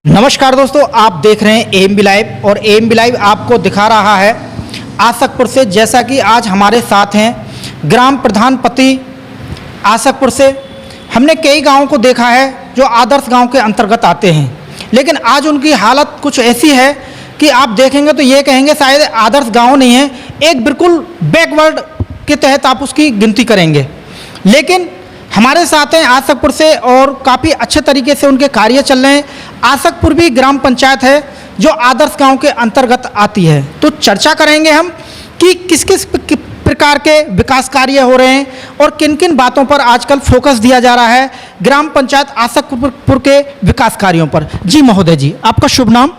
नमस्कार दोस्तों, आप देख रहे हैं एएमबी लाइव और एएमबी लाइव आपको दिखा रहा है आसकपुर से। जैसा कि आज हमारे साथ हैं ग्राम प्रधान पति आसकपुर से। हमने कई गांवों को देखा है जो आदर्श गांव के अंतर्गत आते हैं, लेकिन आज उनकी हालत कुछ ऐसी है कि आप देखेंगे तो ये कहेंगे शायद आदर्श गांव नहीं है, एक बिल्कुल बैकवर्ड के तहत आप उसकी गिनती करेंगे। लेकिन हमारे साथ हैं आसकपुर से और काफ़ी अच्छे तरीके से उनके कार्य चल रहे हैं। आसकपुर भी ग्राम पंचायत है जो आदर्श गांव के अंतर्गत आती है। तो चर्चा करेंगे हम कि किस किस प्रकार के विकास कार्य हो रहे हैं और किन किन बातों पर आजकल फोकस दिया जा रहा है ग्राम पंचायत आसकपुर के विकास कार्यों पर। जी महोदय जी, आपका शुभ नाम?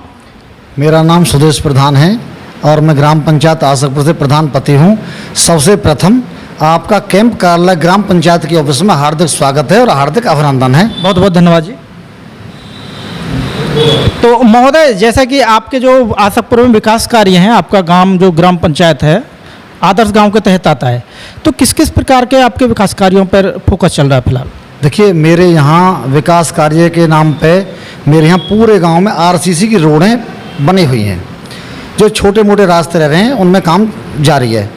मेरा नाम सुदेश प्रधान है और मैं ग्राम पंचायत आसकपुर से प्रधान पति हूँ। सबसे प्रथम आपका कैंप कार्यालय ग्राम पंचायत के ऑफिस में हार्दिक स्वागत है और हार्दिक अभिनंदन है। बहुत बहुत धन्यवाद जी। तो महोदय, जैसा कि आपके जो आसकपुर में विकास कार्य हैं, आपका गांव जो ग्राम पंचायत है आदर्श गांव के तहत आता है, तो किस किस प्रकार के आपके विकास कार्यों पर फोकस चल रहा है फिलहाल? देखिए, मेरे यहाँ विकास कार्य के नाम पे मेरे यहाँ पूरे गांव में आरसीसी की रोडें बनी हुई हैं। जो छोटे मोटे रास्ते रह रहे हैं उनमें काम जारी है।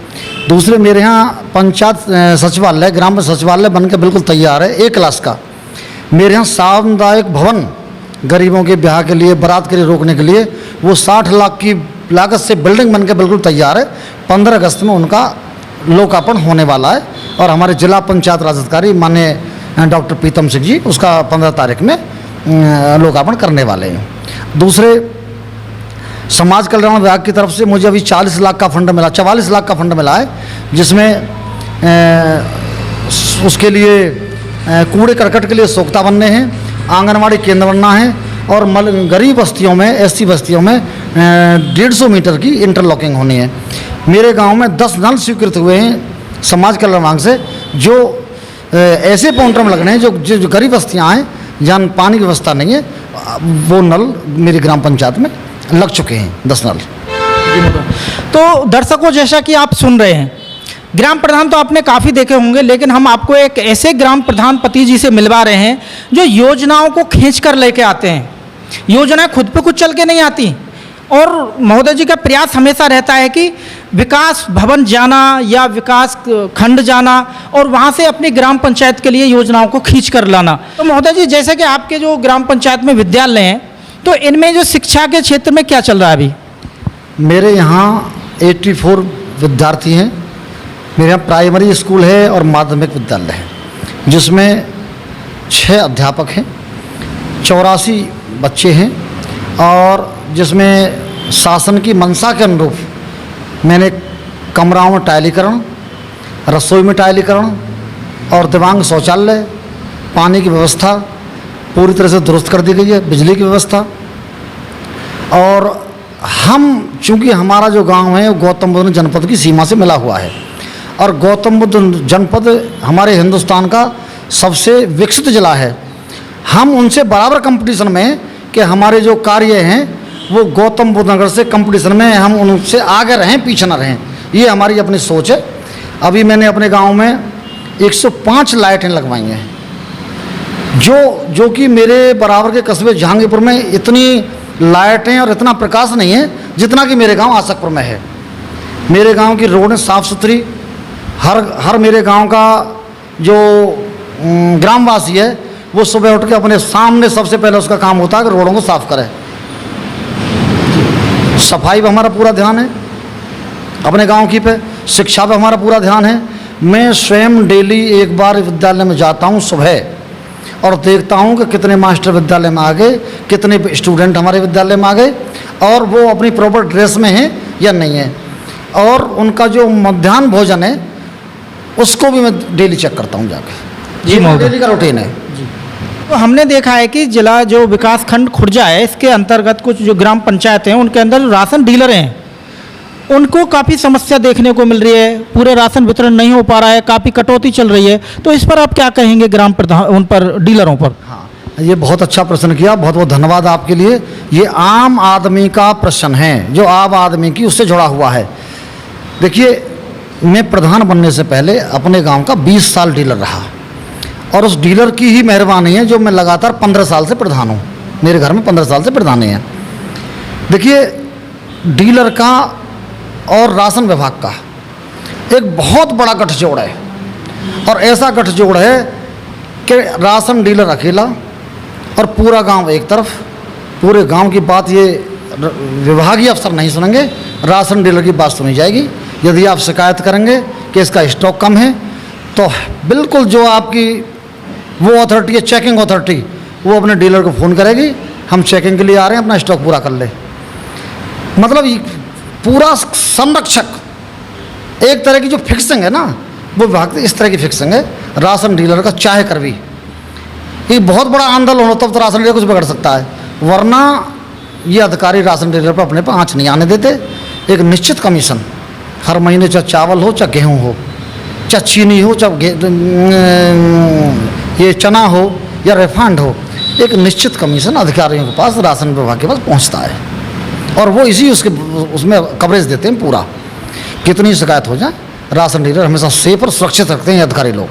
दूसरे, मेरे यहाँ पंचायत सचिवालय ग्राम सचिवालय बनकर बिल्कुल तैयार है, 1 क्लास का। मेरे यहाँ सामुदायिक भवन गरीबों के ब्याह के लिए, बारात के लिए रोकने के लिए, वो 60 लाख की लागत से बिल्डिंग बनकर बिल्कुल तैयार है। 15 अगस्त में उनका लोकार्पण होने वाला है और हमारे जिला पंचायत राज अधिकारी माननीय डॉक्टर प्रीतम सिंह जी उसका 15 तारीख में लोकार्पण करने वाले हैं। दूसरे, समाज कल्याण विभाग की तरफ से मुझे अभी 44 लाख का फंड मिला है, जिसमें उसके लिए कूड़े करकट के लिए सोख्ता बनने हैं, आंगनवाड़ी केंद्र बनना है और गरीब बस्तियों में, एससी बस्तियों में 150 मीटर की इंटरलॉकिंग होनी है। मेरे गांव में 10 नल स्वीकृत हुए हैं समाज कल्याण विभाग से, जो ऐसे पॉइंटर में लगने हैं जो गरीब बस्तियाँ हैं जहाँ पानी की व्यवस्था नहीं है, वो नल मेरी ग्राम पंचायत में लग चुके हैं, 10 नल। तो दर्शकों, जैसा कि आप सुन रहे हैं, ग्राम प्रधान तो आपने काफ़ी देखे होंगे, लेकिन हम आपको एक ऐसे ग्राम प्रधान पति जी से मिलवा रहे हैं जो योजनाओं को खींच कर लेके आते हैं। योजनाएं खुद पे कुछ चल के नहीं आती और महोदय जी का प्रयास हमेशा रहता है कि विकास भवन जाना या विकास खंड जाना और वहाँ से अपनी ग्राम पंचायत के लिए योजनाओं को खींच कर लाना। तो महोदय जी, जैसे कि आपके जो ग्राम पंचायत में विद्यालय हैं, तो इनमें जो शिक्षा के क्षेत्र में क्या चल रहा है अभी? मेरे यहाँ 84 विद्यार्थी हैं। मेरे यहाँ प्राइमरी स्कूल है और माध्यमिक विद्यालय है, जिसमें 6 अध्यापक हैं, 84 बच्चे हैं और जिसमें शासन की मंशा के अनुरूप मैंने कमराओं में टाइलीकरण, रसोई में टाइलीकरण और दिव्यांग शौचालय, पानी की व्यवस्था पूरी तरह से दुरुस्त कर दी गई है, बिजली की व्यवस्था। और हम, चूँकि हमारा जो गांव है गौतम बुद्ध जनपद की सीमा से मिला हुआ है और गौतम बुद्ध जनपद हमारे हिंदुस्तान का सबसे विकसित जिला है। हम उनसे बराबर कंपटीशन में कि हमारे जो कार्य हैं वो गौतम बुद्ध नगर से कंपटीशन में हम उनसे आगे रहें, पीछे न रहें, ये हमारी अपनी सोच है। अभी मैंने अपने गांव में 105 लाइटें लगवाई हैं, जो कि मेरे बराबर के कस्बे जहांगीरपुर में इतनी लाइटें और इतना प्रकाश नहीं है जितना कि मेरे गांव आसकपुर में है। मेरे गांव की रोडें साफ़ सुथरी, हर मेरे गांव का जो ग्रामवासी है वो सुबह उठ के अपने सामने सबसे पहले उसका काम होता है कि रोडों को साफ़ करे। सफाई पर हमारा पूरा ध्यान है अपने गांव की पे। शिक्षा पर हमारा पूरा ध्यान है। मैं स्वयं डेली एक बार विद्यालय में जाता हूं सुबह और देखता हूं कि कितने मास्टर विद्यालय में आ गए, कितने स्टूडेंट हमारे विद्यालय में आ गए और वो अपनी प्रॉपर ड्रेस में हैं या नहीं है। और उनका जो मध्याह्न भोजन है उसको भी मैं डेली चेक करता हूं जाकर। जी, डेली का रूटीन है। तो हमने देखा है कि जिला जो विकास खंड खुर्जा है, इसके अंतर्गत कुछ जो ग्राम पंचायत हैं उनके अंदर राशन डीलर हैं, उनको काफ़ी समस्या देखने को मिल रही है। पूरे राशन वितरण नहीं हो पा रहा है, काफ़ी कटौती चल रही है। तो इस पर आप क्या कहेंगे ग्राम प्रधान, उन पर, डीलरों पर? हाँ, ये बहुत अच्छा प्रश्न किया, बहुत बहुत धन्यवाद आपके लिए। ये आम आदमी का प्रश्न है, जो आम आदमी की उससे जुड़ा हुआ है। देखिए, मैं प्रधान बनने से पहले अपने गांव का 20 साल डीलर रहा और उस डीलर की ही मेहरबानी है जो मैं लगातार 15 साल से प्रधान हूँ। मेरे घर में 15 साल से प्रधान हैं। देखिए, डीलर का और राशन विभाग का एक बहुत बड़ा गठजोड़ है, और ऐसा गठजोड़ है कि राशन डीलर अकेला और पूरा गांव एक तरफ। पूरे गांव की बात ये विभागीय अफसर नहीं सुनेंगे, राशन डीलर की बात सुनी जाएगी। यदि आप शिकायत करेंगे कि इसका स्टॉक कम है, तो बिल्कुल जो आपकी वो अथॉरिटी है, चेकिंग अथॉरिटी, वो अपने डीलर को फ़ोन करेगी, हम चेकिंग के लिए आ रहे हैं, अपना स्टॉक पूरा कर ले। मतलब पूरा संरक्षक एक तरह की जो फिक्सिंग है ना, वो विभाग इस तरह की फिक्सिंग है राशन डीलर का, चाहे कर भी ये बहुत बड़ा आंदोलन हो तब तो राशन डीलर कुछ बिगड़ सकता है, वरना ये अधिकारी राशन डीलर पर अपने पर आँच नहीं आने देते। एक निश्चित कमीशन हर महीने, चाहे चावल हो, चाहे गेहूँ हो, चाहे चीनी हो, चाहे ये चना हो या रिफाइंड हो, एक निश्चित कमीशन अधिकारियों के पास, राशन विभाग के पास पहुंचता है, और वो इसी उसमें कवरेज देते हैं पूरा। कितनी शिकायत हो जाए, राशन डीलर हमेशा सेफ और सुरक्षित रखते हैं अधिकारी लोग।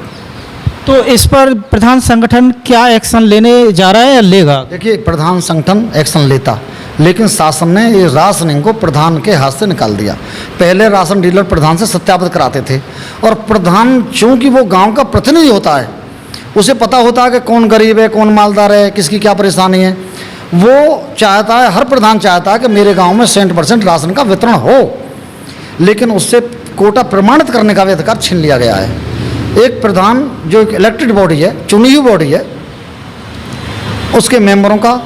तो इस पर प्रधान संगठन क्या एक्शन लेने जा रहा है या लेगा? देखिए, प्रधान संगठन एक्शन लेता, लेकिन शासन ने ये राशनिंग को प्रधान के हाथ से निकाल दिया। पहले राशन डीलर प्रधान से सत्यापित कराते थे, और प्रधान चूँकि वो गांव का प्रतिनिधि होता है, उसे पता होता है कि कौन गरीब है, कौन मालदार है, किसकी क्या परेशानी है। वो चाहता है, हर प्रधान चाहता है कि मेरे गांव में 100% राशन का वितरण हो, लेकिन उससे कोटा प्रमाणित करने का भी अधिकार छीन लिया गया है। एक प्रधान जो एक इलेक्टेड बॉडी है, चुनी हुई बॉडी है, उसके मेंबरों का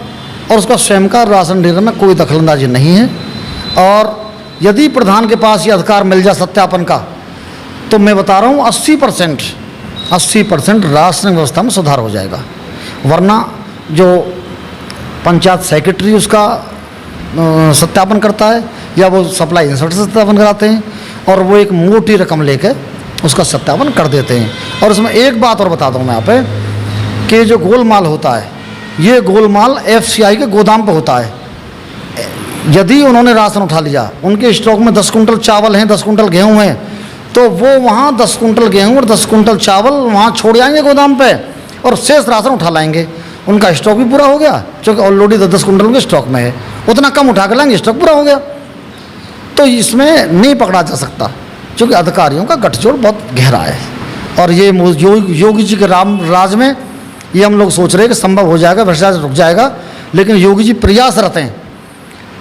और उसका स्वयं का राशन डीलर में कोई दखलंदाजी नहीं है। और यदि प्रधान के पास ये अधिकार मिल जाए सत्यापन का, तो मैं बता रहा हूँ 80% राशन व्यवस्था में सुधार हो जाएगा। वरना जो पंचायत सेक्रेटरी उसका सत्यापन करता है, या वो सप्लाई इंस्पेक्टर सत्यापन कराते हैं, और वो एक मोटी रकम लेकर उसका सत्यापन कर देते हैं। और उसमें एक बात और बता दूँ मैं यहाँ पे, कि जो गोलमाल होता है, ये गोलमाल FCI के गोदाम पे होता है। यदि उन्होंने राशन उठा लिया, उनके स्टॉक में 10 कुंटल चावल हैं, 10 कुंटल गेहूँ हैं, तो वो वहाँ 10 कुंटल गेहूँ और 10 कुंटल चावल वहाँ छोड़ जाएंगे गोदाम पे, और शेष राशन उठा लाएंगे। उनका स्टॉक भी पूरा हो गया, क्योंकि ऑलरेडी 10 कुंटल के स्टॉक में है, उतना कम उठा कर लाएंगे, स्टॉक पूरा हो गया। तो इसमें नहीं पकड़ा जा सकता, क्योंकि अधिकारियों का गठजोड़ बहुत गहरा है। और ये योगी जी के राज में ये हम लोग सोच रहे हैं कि संभव हो जाएगा, भ्रष्टाचार रुक जाएगा, लेकिन योगी जी प्रयासरत हैं।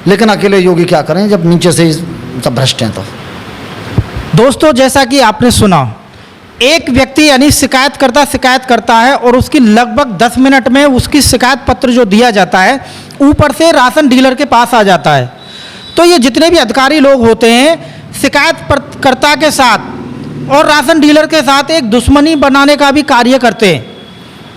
लेकिन अकेले योगी क्या करें जब नीचे से सब भ्रष्ट हैं। तो दोस्तों, जैसा कि आपने सुना, एक व्यक्ति यानी शिकायत करता है, और उसकी लगभग 10 मिनट में उसकी शिकायत पत्र जो दिया जाता है, ऊपर से राशन डीलर के पास आ जाता है। तो ये जितने भी अधिकारी लोग होते हैं, शिकायतकर्ता के साथ और राशन डीलर के साथ एक दुश्मनी बनाने का भी कार्य करते हैं।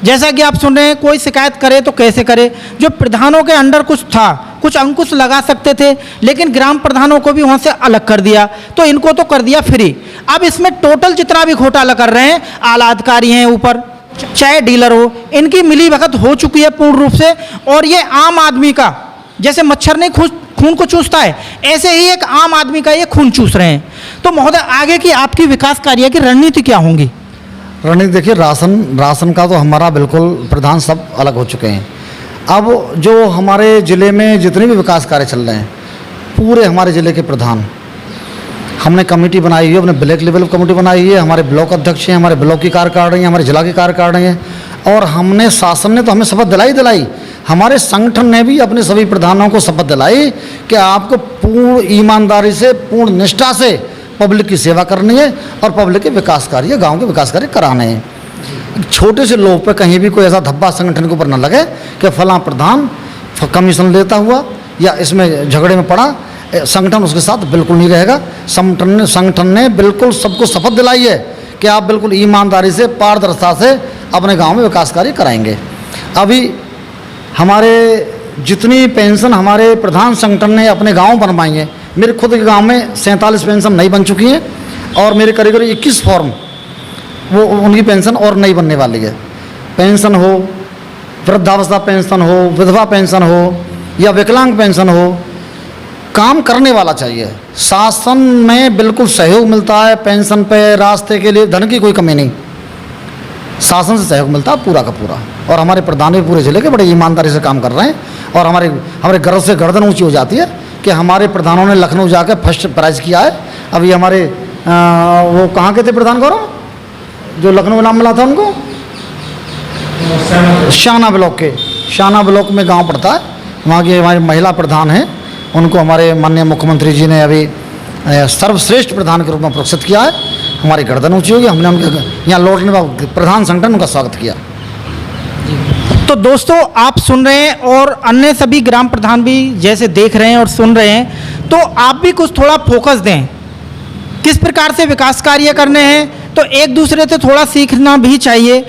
जैसा कि आप सुन रहे हैं, कोई शिकायत करे तो कैसे करे। जो प्रधानों के अंडर कुछ था, कुछ अंकुश लगा सकते थे, लेकिन ग्राम प्रधानों को भी वहाँ से अलग कर दिया, तो इनको तो कर दिया फ्री। अब इसमें टोटल जितना भी घोटाला कर रहे हैं, आला अधिकारी हैं ऊपर, चाहे डीलर हो, इनकी मिलीभगत हो चुकी है पूर्ण रूप से। और ये आम आदमी का, जैसे मच्छर नहीं खून को चूसता है, ऐसे ही एक आम आदमी का ये खून चूस रहे हैं। तो महोदय, आगे की आपकी विकास कार्य की रणनीति क्या होंगी? रणनीति देखिए, राशन का तो हमारा बिल्कुल प्रधान सब अलग हो चुके हैं। अब जो हमारे ज़िले में जितने भी विकास कार्य चल रहे हैं, पूरे हमारे ज़िले के प्रधान, हमने कमेटी बनाई है, अपने ब्लॉक लेवल कमेटी बनाई है, हमारे ब्लॉक अध्यक्ष हैं, हमारे ब्लॉक की कार्यकारिणी हैं, हमारे जिला की कार्यकारिणी हैं, और हमने शासन ने तो हमें शपथ दिलाई, हमारे संगठन ने भी अपने सभी प्रधानों को शपथ दिलाई कि आपको पूर्ण ईमानदारी से, पूर्ण निष्ठा से पब्लिक की सेवा करनी है, और पब्लिक के विकास कार्य, गाँव के विकास कार्य कराने हैं। छोटे से लोग पे कहीं भी कोई ऐसा धब्बा संगठन के ऊपर न लगे कि फलां प्रधान कमीशन लेता हुआ या इसमें झगड़े में पड़ा। संगठन उसके साथ बिल्कुल नहीं रहेगा। संगठन ने बिल्कुल सबको शपथ दिलाई है कि आप बिल्कुल ईमानदारी से, पारदर्शिता से अपने गांव में विकास कार्य कराएंगे। अभी हमारे जितनी पेंशन हमारे प्रधान संगठन ने अपने गांव बनवाई है, मेरे खुद के गांव में 47 पेंशन नहीं बन चुकी हैं, और मेरे करीब 21 फॉर्म वो उनकी पेंशन और नहीं बनने वाली है। पेंशन हो, वृद्धावस्था पेंशन हो, विधवा पेंशन हो या विकलांग पेंशन हो, काम करने वाला चाहिए। शासन में बिल्कुल सहयोग मिलता है, पेंशन पे, रास्ते के लिए धन की कोई कमी नहीं, शासन से सहयोग मिलता है पूरा का पूरा। और हमारे प्रधान भी पूरे ज़िले के बड़े ईमानदारी से काम कर रहे हैं, और हमारे हमारे गर्व से गर्दन ऊंची हो जाती है कि हमारे प्रधानों ने लखनऊ जाकर फर्स्ट प्राइज किया है। अभी हमारे वो कहाँ के थे प्रधान गौरव, जो लखनऊ नाम मिला था उनको, शाना ब्लॉक में गांव पड़ता है, वहाँ की हमारी महिला प्रधान हैं, उनको हमारे माननीय मुख्यमंत्री जी ने अभी सर्वश्रेष्ठ प्रधान के रूप में पुरस्कृत किया है। हमारी गर्दन ऊंची होगी, हमने उनके यहाँ लौटने का प्रधान संगठन उनका स्वागत किया। तो दोस्तों आप सुन रहे हैं और अन्य सभी ग्राम प्रधान भी जैसे देख रहे हैं और सुन रहे हैं, तो आप भी कुछ थोड़ा फोकस दें, किस प्रकार से विकास कार्य करने हैं, तो एक दूसरे से थोड़ा सीखना भी चाहिए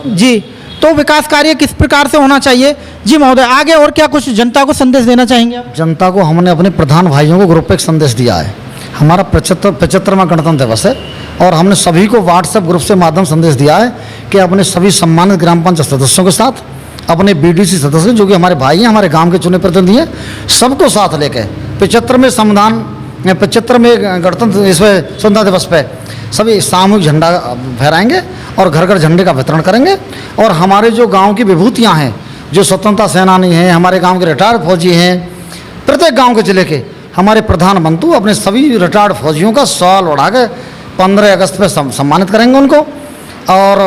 जी। तो विकास कार्य किस प्रकार से होना चाहिए जी महोदय, आगे और क्या कुछ जनता को संदेश देना चाहेंगे आप? जनता को हमने अपने प्रधान भाइयों को ग्रुप पे एक संदेश दिया है। हमारा 75वां गणतंत्र दिवस है और हमने सभी को व्हाट्सएप ग्रुप से माध्यम संदेश दिया है कि अपने सभी सम्मानित ग्राम पंचायत सदस्यों के साथ, अपने बीडीसी सदस्य जो कि हमारे भाई हैं, हमारे गांव के चुने प्रतिनिधि हैं, सबको साथ लेकर 75वें गणतंत्र स्वतंत्रता दिवस पे सभी सामूहिक झंडा फहराएंगे और घर घर झंडे का वितरण करेंगे। और हमारे जो गांव की विभूतियां हैं, जो स्वतंत्रता सेनानी हैं, हमारे गांव के रिटायर्ड फौजी हैं, प्रत्येक गांव के जिले के हमारे प्रधान बंधु अपने सभी रिटायर्ड फौजियों का शॉल ओढ़ा के 15 अगस्त पे सम्मानित करेंगे उनको। और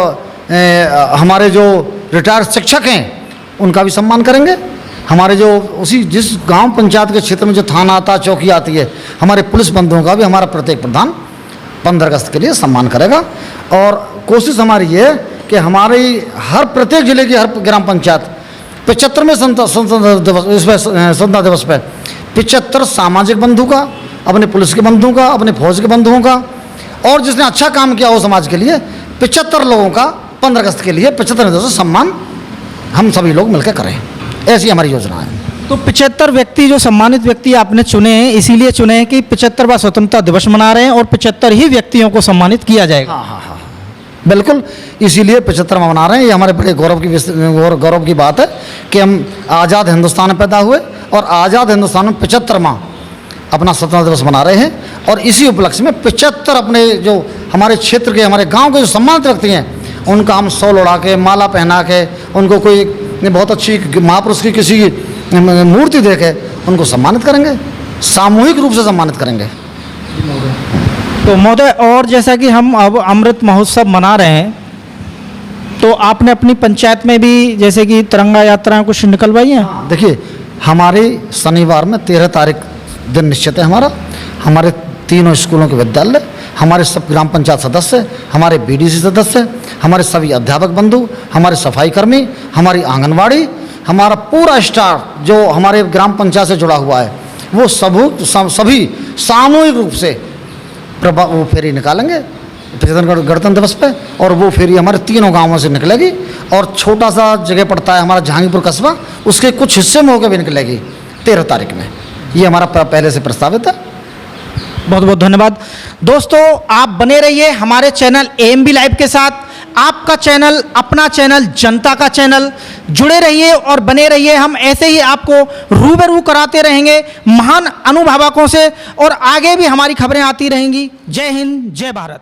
हमारे जो रिटायर्ड शिक्षक हैं उनका भी सम्मान करेंगे। हमारे जो जिस गांव पंचायत के क्षेत्र में जो थाना आता, चौकी आती है, हमारे पुलिस बंधुओं का भी हमारा प्रत्येक प्रधान 15 अगस्त के लिए सम्मान करेगा। और कोशिश हमारी ये है कि हमारी हर प्रत्येक जिले की हर ग्राम पंचायत 75वें स्वतंत्रता दिवस पे 75 सामाजिक बंधु का, अपने पुलिस के बंधुओं का, अपने फौज के बंधुओं का, और जिसने अच्छा काम किया हो समाज के लिए 75 लोगों का 15 अगस्त के लिए 75 दिवस सम्मान हम सभी लोग मिलकर करें, ऐसी हमारी योजना है। तो 75 व्यक्ति जो सम्मानित व्यक्ति आपने चुने हैं, इसीलिए चुने हैं कि 75वां स्वतंत्रता दिवस मना रहे हैं और 75 ही व्यक्तियों को सम्मानित किया जाएगा। हाँ, बिल्कुल, इसीलिए 75वां मना रहे हैं। ये हमारे बड़े गौरव की बात है कि हम आज़ाद हिंदुस्तान में पैदा हुए और आज़ाद हिंदुस्तान में 75वां अपना स्वतंत्रता दिवस मना रहे हैं। और इसी उपलक्ष्य में 75 अपने जो हमारे क्षेत्र के, हमारे गांव के जो सम्मानित व्यक्ति हैं, उनका हम शॉल उड़ा के, माला पहना के, उनको कोई बहुत अच्छी महापुरुष की किसी मूर्ति दे के उनको सम्मानित करेंगे, सामूहिक रूप से सम्मानित करेंगे। तो महोदय, और जैसा कि हम अब अमृत महोत्सव मना रहे हैं, तो आपने अपनी पंचायत में भी जैसे कि तिरंगा यात्रा कुछ निकलवाई है? देखिए, हमारे शनिवार में 13 तारीख दिन निश्चित है हमारा। हमारे तीनों स्कूलों के विद्यालय, हमारे सब ग्राम पंचायत सदस्य, हमारे बीडीसी सदस्य, हमारे सभी अध्यापक बंधु, हमारे सफाई कर्मी, हमारी आंगनवाड़ी, हमारा पूरा स्टाफ जो हमारे ग्राम पंचायत से जुड़ा हुआ है, वो सभी सामूहिक रूप से वो फेरी निकालेंगे 75 गणतंत्र दिवस पे। और वो फेरी हमारे तीनों गांवों से निकलेगी और छोटा सा जगह पड़ता है हमारा जहांगीरपुर कस्बा, उसके कुछ हिस्से में होकर भी निकलेगी 13 तारीख में। ये हमारा पहले से प्रस्तावित है। बहुत बहुत धन्यवाद। दोस्तों, आप बने रहिए हमारे चैनल AMB लाइव के साथ। आपका चैनल, अपना चैनल, जनता का चैनल, जुड़े रहिए और बने रहिए। हम ऐसे ही आपको रूबरू कराते रहेंगे महान अनुभवकों से, और आगे भी हमारी खबरें आती रहेंगी। जय हिंद, जय भारत।